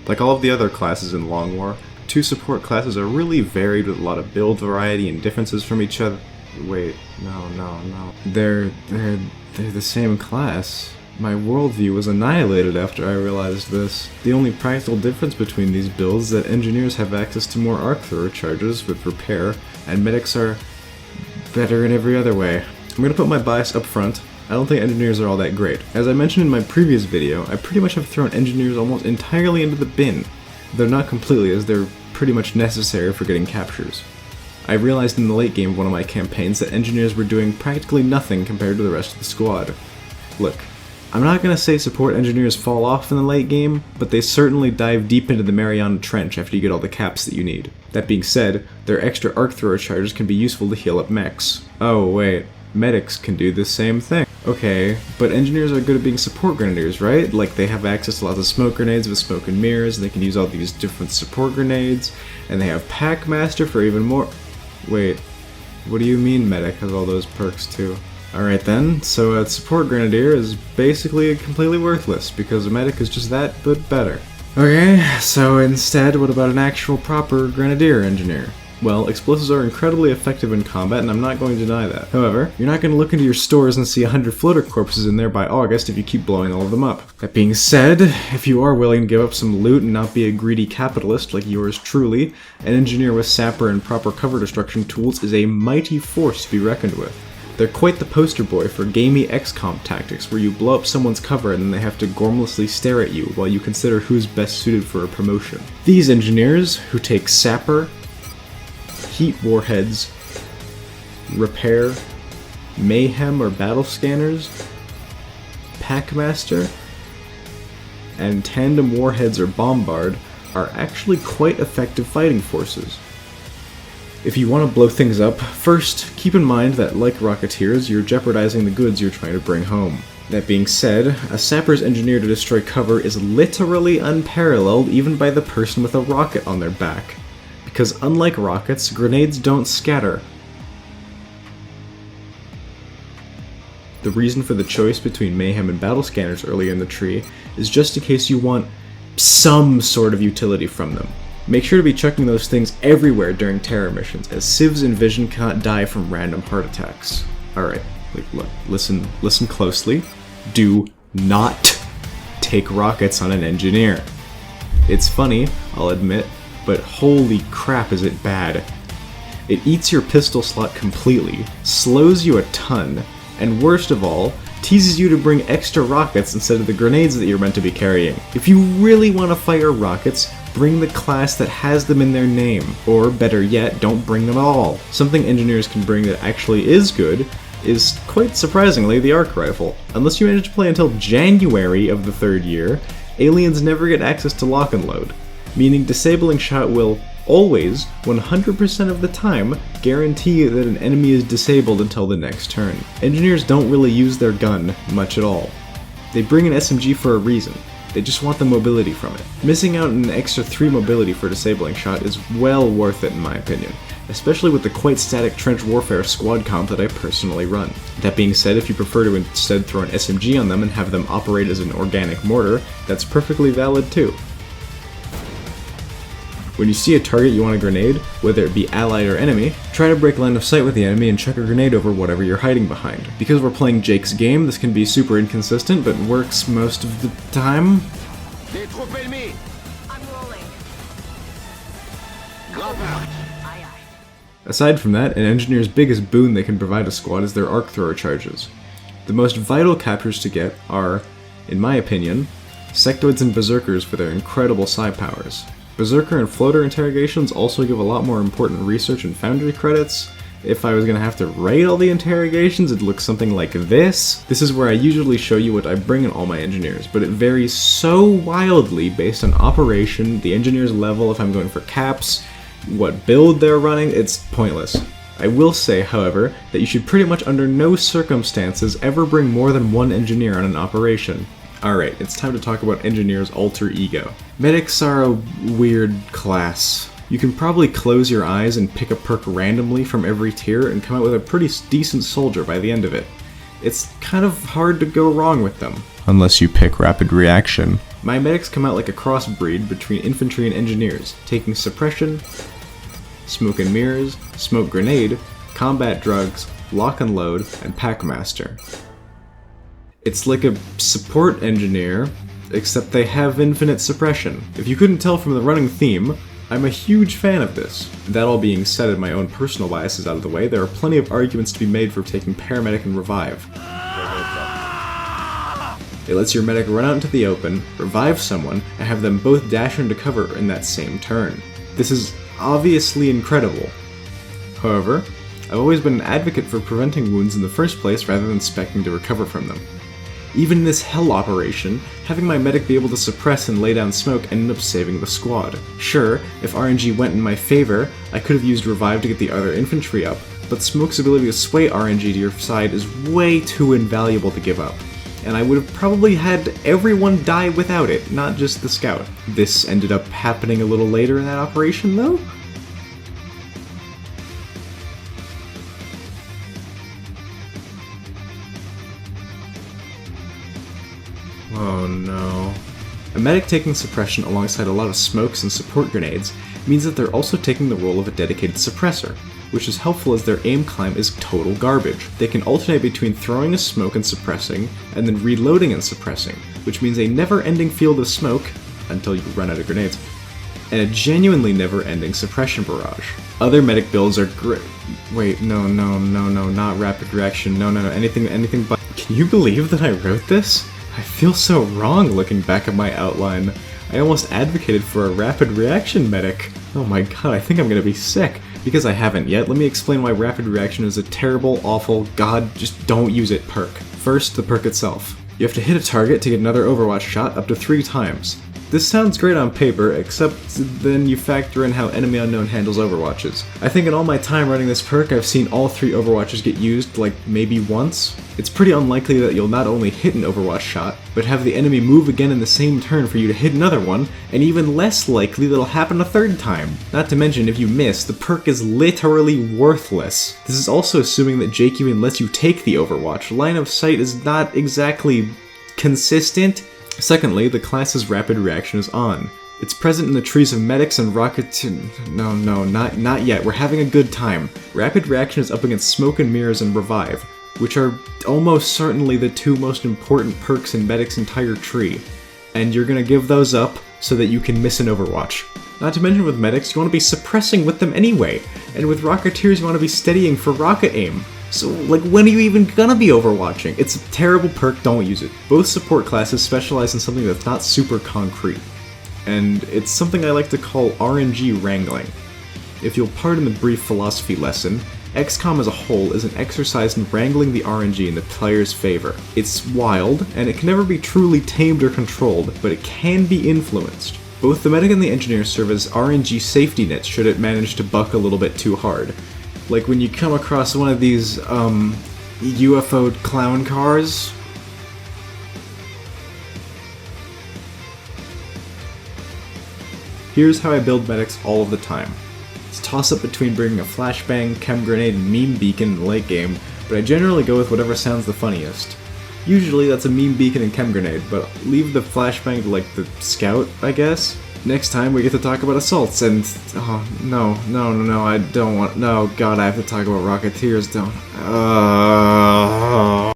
Like all of the other classes in Long War, 2 support classes are really varied with a lot of build variety and differences from each other. Wait, no. They're the same class. My worldview was annihilated after I realized this. The only practical difference between these builds is that engineers have access to more arc thrower charges with repair, and medics are better in every other way. I'm gonna put my bias up front. I don't think engineers are all that great. As I mentioned in my previous video, I pretty much have thrown engineers almost entirely into the bin. Though not completely, as they're pretty much necessary for getting captures. I realized in the late game of one of my campaigns that engineers were doing practically nothing compared to the rest of the squad. Look, I'm not gonna say support engineers fall off in the late game, but they certainly dive deep into the Mariana Trench after you get all the caps that you need. That being said, their extra arc thrower charges can be useful to heal up mechs. Oh wait, medics can do the same thing. Okay, but engineers are good at being support grenadiers, right? Like they have access to lots of smoke grenades with smoke and mirrors, and they can use all these different support grenades, and they have Packmaster for even more. Wait, what do you mean medic has all those perks too? Alright then, so a support grenadier is basically completely worthless, because a medic is just that, but better. Okay, so instead, what about an actual proper grenadier engineer? Well, explosives are incredibly effective in combat, and I'm not going to deny that. However, you're not going to look into your stores and see 100 floater corpses in there by August if you keep blowing all of them up. That being said, if you are willing to give up some loot and not be a greedy capitalist like yours truly, an engineer with sapper and proper cover destruction tools is a mighty force to be reckoned with. They're quite the poster boy for gamey XCOM tactics where you blow up someone's cover and then they have to gormlessly stare at you while you consider who's best suited for a promotion. These engineers, who take sapper, heat warheads, repair, mayhem or battle scanners, Packmaster, and tandem warheads or bombard, are actually quite effective fighting forces. If you want to blow things up, first, keep in mind that like Rocketeers, you're jeopardizing the goods you're trying to bring home. That being said, a sapper's engineer to destroy cover is literally unparalleled even by the person with a rocket on their back. Because unlike rockets, grenades don't scatter. The reason for the choice between mayhem and battle scanners early in the tree is just in case you want some sort of utility from them. Make sure to be checking those things everywhere during terror missions, as civs in Vision cannot die from random heart attacks. Alright, look, listen closely. Do not take rockets on an engineer. It's funny, I'll admit, but holy crap is it bad. It eats your pistol slot completely, slows you a ton, and worst of all, teases you to bring extra rockets instead of the grenades that you're meant to be carrying. If you really want to fire rockets, bring the class that has them in their name, or better yet, don't bring them at all. Something engineers can bring that actually is good is, quite surprisingly, the arc rifle. Unless you manage to play until January of the 3rd year, aliens never get access to lock and load, meaning disabling shot will always, 100% of the time, guarantee that an enemy is disabled until the next turn. Engineers don't really use their gun much at all. They bring an SMG for a reason. They just want the mobility from it. Missing out on an extra 3 mobility for disabling shot is well worth it in my opinion, especially with the quite static trench warfare squad comp that I personally run. That being said, if you prefer to instead throw an SMG on them and have them operate as an organic mortar, that's perfectly valid too. When you see a target you want a grenade, whether it be allied or enemy, try to break line of sight with the enemy and chuck a grenade over whatever you're hiding behind. Because we're playing Jake's game, this can be super inconsistent, but works most of the time. I'm rolling. Aside from that, an engineer's biggest boon they can provide a squad is their arc thrower charges. The most vital captures to get are, in my opinion, sectoids and berserkers for their incredible psi powers. Berserker and floater interrogations also give a lot more important research and foundry credits. If I was going to have to rate all the interrogations, it'd look something like this. This is where I usually show you what I bring in all my engineers, but it varies so wildly based on operation, the engineer's level, if I'm going for caps, what build they're running, it's pointless. I will say, however, that you should pretty much under no circumstances ever bring more than one engineer on an operation. Alright, it's time to talk about engineers' alter ego. Medics are a weird class. You can probably close your eyes and pick a perk randomly from every tier and come out with a pretty decent soldier by the end of it. It's kind of hard to go wrong with them. Unless you pick rapid reaction, My medics come out like a crossbreed between infantry and engineers, taking suppression, smoke and mirrors, smoke grenade, combat drugs, lock and load, and packmaster. It's like a support engineer, except they have infinite suppression. If you couldn't tell from the running theme, I'm a huge fan of this. That all being said, and my own personal biases out of the way, there are plenty of arguments to be made for taking Paramedic and Revive. It lets your medic run out into the open, revive someone, and have them both dash into cover in that same turn. This is obviously incredible. However, I've always been an advocate for preventing wounds in the first place rather than expecting to recover from them. Even in this hell operation, having my medic be able to suppress and lay down smoke ended up saving the squad. Sure, if RNG went in my favor, I could have used Revive to get the other infantry up, but smoke's ability to sway RNG to your side is way too invaluable to give up. And I would have probably had everyone die without it, not just the scout. This ended up happening a little later in that operation, though? Oh no. A medic taking suppression alongside a lot of smokes and support grenades means that they're also taking the role of a dedicated suppressor, which is helpful as their aim climb is total garbage. They can alternate between throwing a smoke and suppressing, and then reloading and suppressing, which means a never-ending field of smoke, until you run out of grenades, and a genuinely never-ending suppression barrage. Other medic builds are great. Wait, no, not rapid reaction, no, anything but. Can you believe that I wrote this? I feel so wrong looking back at my outline. I almost advocated for a rapid reaction medic. Oh my god, I think I'm gonna be sick. Because I haven't yet, let me explain why rapid reaction is a terrible, awful, god, just don't use it perk. First, the perk itself. You have to hit a target to get another Overwatch shot up to 3 times. This sounds great on paper, except then you factor in how Enemy Unknown handles Overwatches. I think in all my time running this perk, I've seen all 3 Overwatches get used, like, maybe once. It's pretty unlikely that you'll not only hit an Overwatch shot, but have the enemy move again in the same turn for you to hit another one, and even less likely that it'll happen a 3rd time. Not to mention, if you miss, the perk is literally worthless. This is also assuming that Jake even lets you take the Overwatch. Line of sight is not exactly consistent. Secondly, the class's rapid reaction is on. It's present in the trees of medics and No, not yet. We're having a good time. Rapid reaction is up against smoke and mirrors and revive, which are almost certainly the 2 most important perks in medic's entire tree. And you're gonna give those up so that you can miss an Overwatch. Not to mention with medics, you want to be suppressing with them anyway, and with rocketeers you want to be steadying for rocket aim. So, like, when are you even gonna be overwatching? It's a terrible perk, don't use it. Both support classes specialize in something that's not super concrete, and it's something I like to call RNG wrangling. If you'll pardon the brief philosophy lesson, XCOM as a whole is an exercise in wrangling the RNG in the player's favor. It's wild, and it can never be truly tamed or controlled, but it can be influenced. Both the medic and the engineer serve as RNG safety nets should it manage to buck a little bit too hard. Like when you come across one of these, UFO clown cars. Here's how I build medics all of the time. It's a toss-up between bringing a flashbang, chem grenade, and meme beacon in the late game, but I generally go with whatever sounds the funniest. Usually that's a meme beacon and chem grenade, but leave the flashbang to, like, the scout, I guess? Next time we get to talk about assaults, and oh, no, I don't want, no, god, I have to talk about rocketeers, don't,